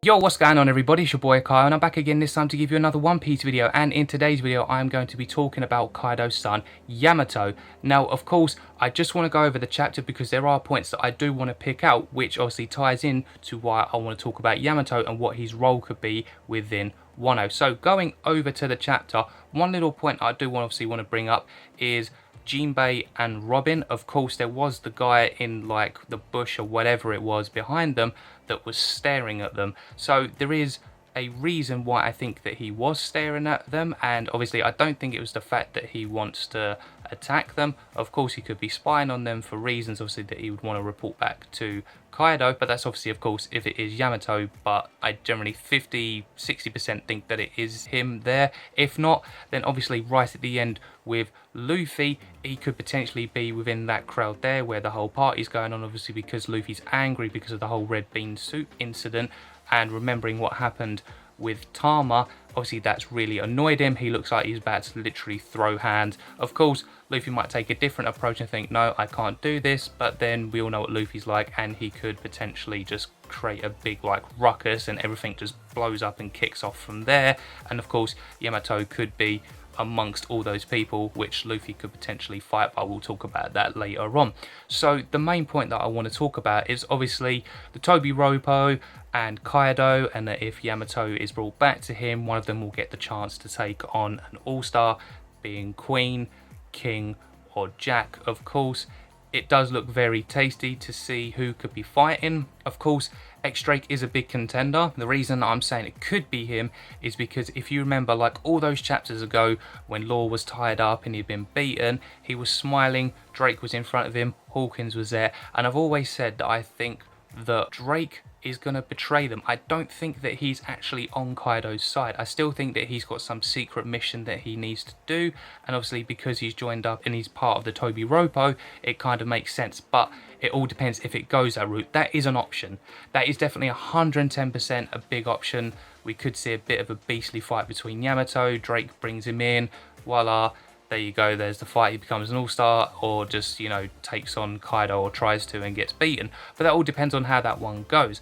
Yo, what's going on everybody, it's your boy KAIO and I'm back again this time to give you another One Piece video, and in today's video I'm going to be talking about Kaido's son, Yamato. Now of course I just want to go over the chapter because there are points that I do want to pick out which obviously ties in to why I want to talk about Yamato and what his role could be within Wano. So going over to the chapter, one little point I do want to bring up is Jinbei and Robin. Of course there was the guy in like the bush or whatever it was behind them that was staring at them, so there is a reason why I think that he was staring at them, and obviously I don't think it was the fact that he wants to attack them. Of course he could be spying on them for reasons obviously that he would want to report back to Kaido, but that's obviously of course if it is Yamato, but I generally 50-60% think that it is him there. If not, then obviously right at the end with Luffy, he could potentially be within that crowd there where the whole party's going on, obviously because Luffy's angry because of the whole red bean soup incident, and remembering what happened with Tama, obviously that's really annoyed him. He looks like he's about to literally throw hands. Of course Luffy might take a different approach and think, no, I can't do this, but then we all know what Luffy's like, and he could potentially just create a big like ruckus and everything just blows up and kicks off from there. And of course Yamato could be amongst all those people which Luffy could potentially fight, but we'll talk about that later on. So the main point that I want to talk about is obviously the Toby Ropo and Kaido, and that if Yamato is brought back to him, one of them will get the chance to take on an all-star, being Queen, King or Jack. Of course it does look very tasty to see who could be fighting. Of course X-Drake is a big contender. The reason I'm saying it could be him is because if you remember, like all those chapters ago when Law was tied up and he'd been beaten, he was smiling, Drake was in front of him, Hawkins was there, and I've always said that I think that Drake is going to betray them. I don't think that he's actually on Kaido's side. I still think that he's got some secret mission that he needs to do, and obviously because he's joined up and he's part of the Toby Ropo, it kind of makes sense, but it all depends if it goes that route. That is an option. That is definitely 110% a big option. We could see a bit of a beastly fight between Yamato, Drake brings him in, voila, there you go, there's the fight, he becomes an all-star, or just, you know, takes on Kaido or tries to and gets beaten. But that all depends on how that one goes.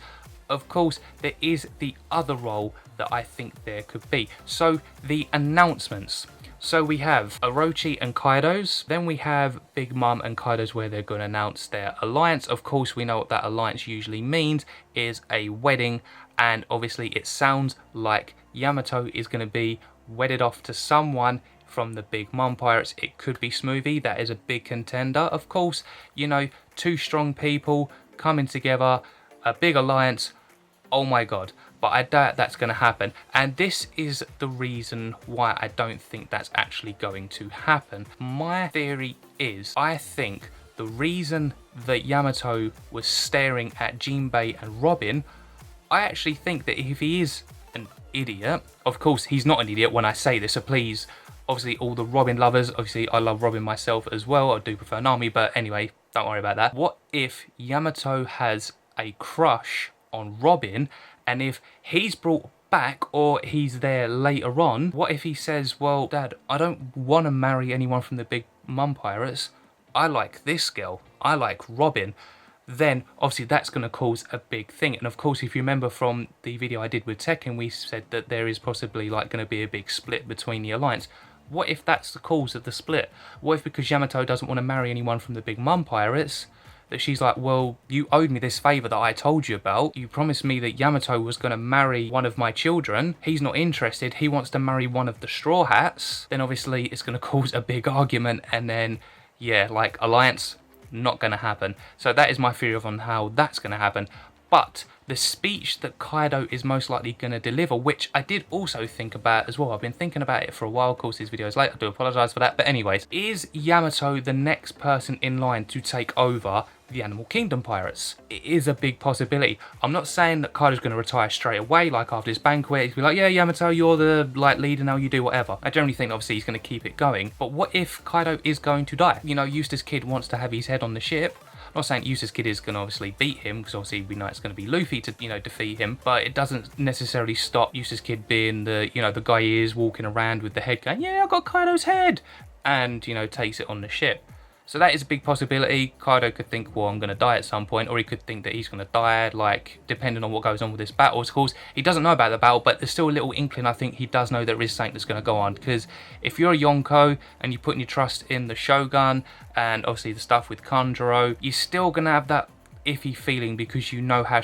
Of course, there is the other role that I think there could be. So, the announcements. So we have Orochi and Kaido's, then we have Big Mom and Kaido's where they're going to announce their alliance. Of course, we know what that alliance usually means, is a wedding, and obviously it sounds like Yamato is going to be wedded off to someone from the Big Mom Pirates. It could be Smoothie, that is a big contender. Of course, you know, two strong people coming together, a big alliance, oh my god. But I doubt that's going to happen, and this is the reason why I don't think that's actually going to happen. My theory is, I think the reason that Yamato was staring at Jinbei and Robin, I actually think that if he is an idiot, of course he's not an idiot when I say this, so please, obviously all the Robin lovers, obviously I love Robin myself as well, I do prefer Nami, but anyway, don't worry about that. What if Yamato has a crush on Robin, and if he's brought back or he's there later on, what if he says, well Dad, I don't want to marry anyone from the Big Mum Pirates, I like this girl, I like Robin. Then obviously that's going to cause a big thing. And of course if you remember from the video I did with Tekken, we said that there is possibly like going to be a big split between the alliance. What if that's the cause of the split? What if because Yamato doesn't want to marry anyone from the Big Mum Pirates, that she's like, well, you owed me this favour that I told you about. You promised me that Yamato was going to marry one of my children. He's not interested. He wants to marry one of the Straw Hats. Then obviously it's going to cause a big argument, and then, yeah, like alliance, not going to happen. So that is my theory on how that's going to happen. But the speech that Kaido is most likely going to deliver, which I did also think about as well, I've been thinking about it for a while, of course this video is late, I do apologise for that, but anyways, is Yamato the next person in line to take over the Animal Kingdom Pirates? It is a big possibility. I'm not saying that Kaido's going to retire straight away, like after this banquet, he's be like, yeah Yamato, you're the like leader now, you do whatever. I generally think obviously he's going to keep it going, but what if Kaido is going to die? You know, Eustace Kid wants to have his head on the ship. I'm not saying Eustace Kid is going to obviously beat him, because obviously we know it's going to be Luffy to, you know, defeat him, but it doesn't necessarily stop Eustace Kid being the, you know, the guy he is, walking around with the head going, yeah, I got Kaido's head, and, you know, takes it on the ship. So that is a big possibility. Kaido could think, well, I'm going to die at some point, or he could think that he's going to die, like, depending on what goes on with this battle. Of course, he doesn't know about the battle, but there's still a little inkling. I think he does know there is something that's going to go on, because if you're a Yonko and you're putting your trust in the Shogun and obviously the stuff with Kanjuro, you're still going to have that iffy feeling, because you know how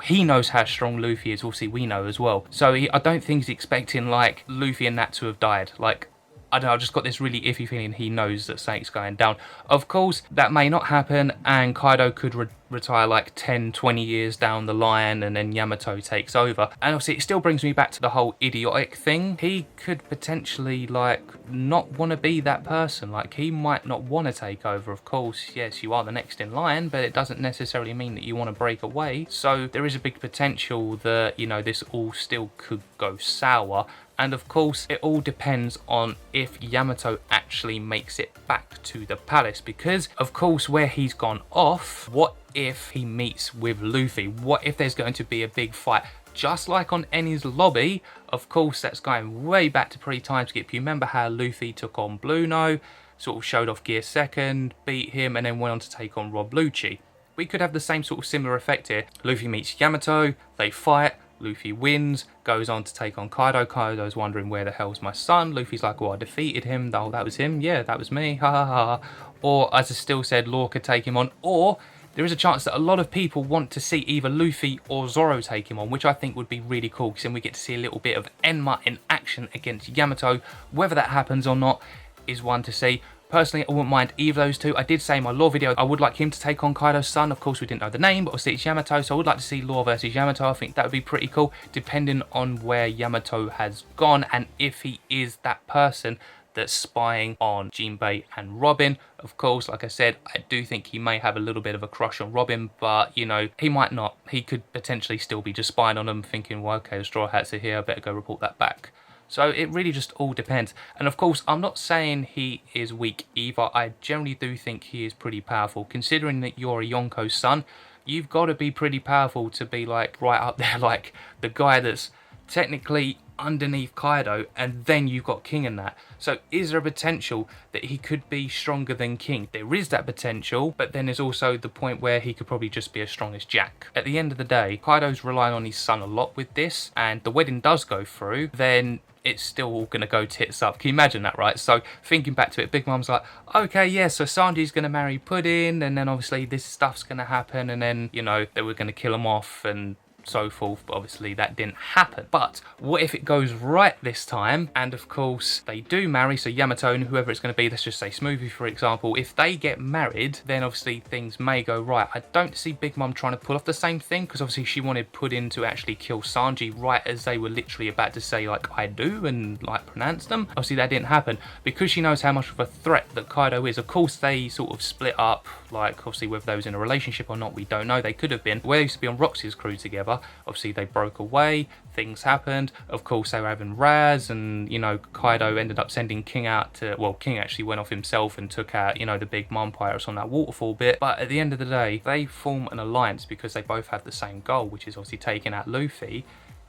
he knows how strong Luffy is. Obviously we know as well, so I don't think he's expecting like Luffy and that to have died. Like, I don't know, I've just got this really iffy feeling he knows that something's going down. Of course, that may not happen, and Kaido could retire like 10, 20 years down the line, and then Yamato takes over. And obviously, it still brings me back to the whole idiotic thing. He could potentially, like, not want to be that person. Like, he might not want to take over. Of course, yes, you are the next in line, but it doesn't necessarily mean that you want to break away. So there is a big potential that, you know, this all still could go sour. And of course, it all depends on if Yamato actually makes it back to the palace, because of course where he's gone off, what if he meets with Luffy? What if there's going to be a big fight? Just like on Eni's lobby, of course that's going way back to pre-time skip. You remember how Luffy took on Bluno, sort of showed off Gear Second, beat him, and then went on to take on Rob Lucci. We could have the same sort of similar effect here. Luffy meets Yamato, they fight, Luffy wins, goes on to take on Kaido. Kaido's wondering, where the hell's my son? Luffy's like, well, I defeated him. Oh, that was him? Yeah, that was me. Ha ha ha. Or, as I still said, Law could take him on. Or, there is a chance that a lot of people want to see either Luffy or Zoro take him on, which I think would be really cool, because then we get to see a little bit of Enma in action against Yamato. Whether that happens or not is one to see. Personally, I wouldn't mind either of those two. I did say in my Law video I would like him to take on Kaido's son. Of course, we didn't know the name, but obviously it's Yamato, so I would like to see Law versus Yamato. I think that would be pretty cool, depending on where Yamato has gone and if he is that person that's spying on Jinbei and Robin. Of course, like I said, I do think he may have a little bit of a crush on Robin, but, you know, he might not. He could potentially still be just spying on them, thinking, well, okay, the Straw Hats are here, I better go report that back. So it really just all depends. And of course, I'm not saying he is weak either. I generally do think he is pretty powerful. Considering that you're a Yonko's son, you've got to be pretty powerful to be like right up there, like the guy that's technically underneath Kaido, and then you've got King in that. So is there a potential that he could be stronger than King? There is that potential, but then there's also the point where he could probably just be as strong as Jack. At the end of the day, Kaido's relying on his son a lot with this, and the wedding does go through, then it's still all going to go tits up. Can you imagine that, right? So thinking back to it, Big Mom's like, okay, yeah, so Sanji's going to marry Puddin, and then obviously this stuff's going to happen, and then, you know, they were going to kill him off and so forth, but obviously that didn't happen. But what if it goes right this time, and of course they do marry? So Yamato and whoever it's going to be, let's just say Smoothie for example, if they get married, then obviously things may go right. I don't see Big Mom trying to pull off the same thing, because obviously she wanted Puddin to actually kill Sanji right as they were literally about to say like I do and like pronounce them. Obviously that didn't happen, because she knows how much of a threat that Kaido is. Of course they sort of split up, like obviously whether they was in a relationship or not, we don't know. They could have been. Where they used to be on Roxy's crew together, obviously they broke away, things happened. Of course they were having Raz, and you know, Kaido ended up sending King out to, well, King actually went off himself and took out, you know, the big mom pirates on that waterfall bit. But at the end of the day, they form an alliance because they both have the same goal, which is obviously taking out Luffy.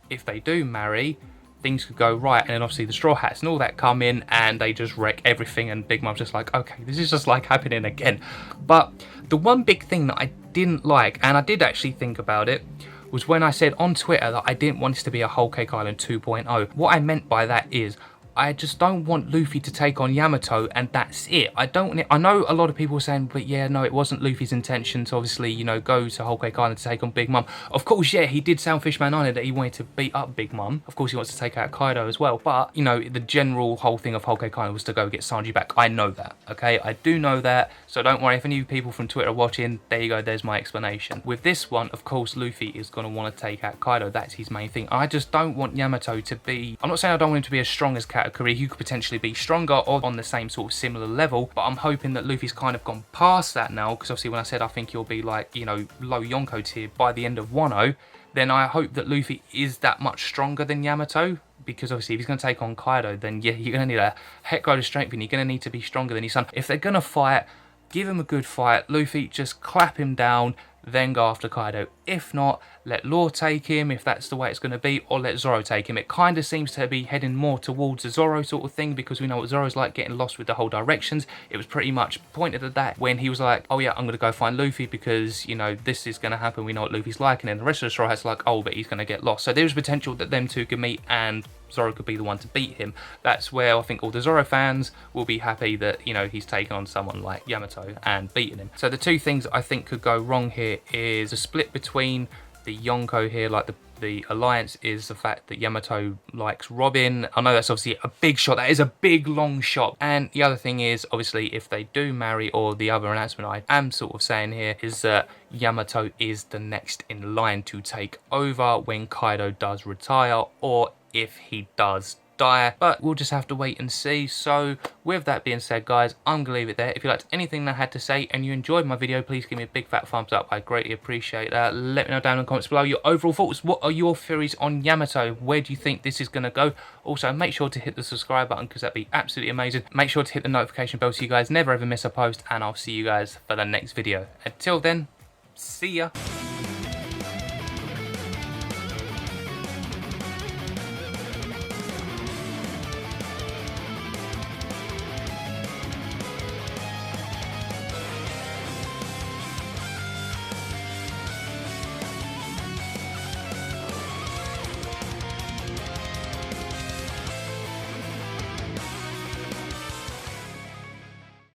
If they do marry, things could go right, and then obviously the Straw Hats and all that come in and they just wreck everything, and Big Mom's just like, okay, this is just like happening again. But the one big thing that I didn't like, and I did actually think about it, was when I said on Twitter that I didn't want this to be a Whole Cake Island 2.0. What I meant by that is, I just don't want Luffy to take on Yamato and that's it. I don't want it. I know a lot of people are saying, but yeah, no, it wasn't Luffy's intention to obviously, you know, go to Whole Cake Island to take on Big Mom. Of course, yeah, he did sound Fishman on it that he wanted to beat up Big Mom. Of course, he wants to take out Kaido as well. But, you know, the general whole thing of Whole Cake Island was to go get Sanji back. I know that, okay? I do know that. So don't worry, if any people from Twitter are watching, there you go, there's my explanation. With this one, of course, Luffy is going to want to take out Kaido. That's his main thing. I just don't want Yamato to be... I'm not saying I don't want him to be as strong as Katakuri. He could potentially be stronger or on the same sort of similar level, but I'm hoping that Luffy's kind of gone past that now, because obviously when I said I think he'll be like, you know, low Yonko tier by the end of Wano, then I hope that Luffy is that much stronger than Yamato, because obviously if he's going to take on Kaido, then yeah, you're going to need a heck load of strength and you're going to need to be stronger than his son. If they're going to fight, give him a good fight. Luffy, just clap him down, then go after Kaido. If not, let Law take him if that's the way it's going to be, or let Zoro take him. It kind of seems to be heading more towards the Zoro sort of thing, because we know what Zoro's like, getting lost with the whole directions. It was pretty much pointed at that when he was like, oh yeah, I'm going to go find Luffy because, you know, this is going to happen. We know what Luffy's like. And then the rest of the Straw Hats like, oh, but he's going to get lost. So there's potential that them two could meet and Zoro could be the one to beat him. That's where I think all the Zoro fans will be happy that, you know, he's taken on someone like Yamato and beaten him. So the two things I think could go wrong here is a split between the Yonko here, like the alliance is the fact that Yamato likes Robin. I know that's obviously a big shot. That is a big, long shot. And the other thing is, obviously, if they do marry, or the other announcement I am sort of saying here, is that Yamato is the next in line to take over when Kaido does retire, or if he does die, but we'll just have to wait and see. So with that being said, guys, I'm gonna leave it there. If you liked anything that I had to say and you enjoyed my video, please give me a big fat thumbs up. I greatly appreciate that. Let me know down in the comments below your overall thoughts. What are your theories on Yamato? Where do you think this is gonna go? Also, make sure to hit the subscribe button because that'd be absolutely amazing. Make sure to hit the notification bell so you guys never ever miss a post, and I'll see you guys for the next video. Until then, see ya.